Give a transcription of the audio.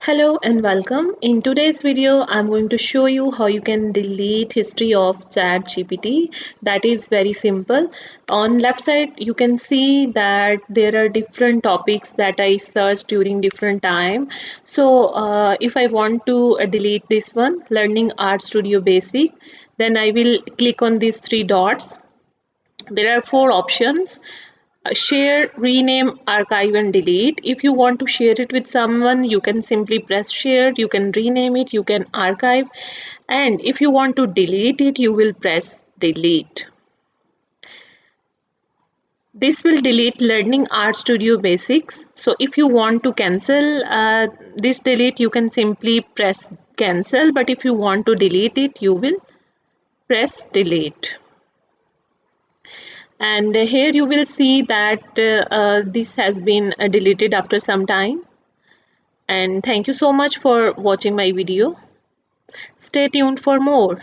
Hello and welcome. In today's video, I'm going to show you how you can delete history of ChatGPT. That is very simple. On left side, you can see that there are different topics that I searched during different time. So if I want to delete this one, Learning Art Studio Basic, then I will click on these three dots. There are four options: share, rename, archive, and delete. If you want to share it with someone, you can simply press share, you can rename it, you can archive, and if you want to delete it, you will press delete. This will delete Learning Art Studio Basics. So if you want to cancel this delete, you can simply press cancel, but if you want to delete it, you will press delete. And here you will see that this has been deleted after some time. And thank you so much for watching my video. Stay tuned for more.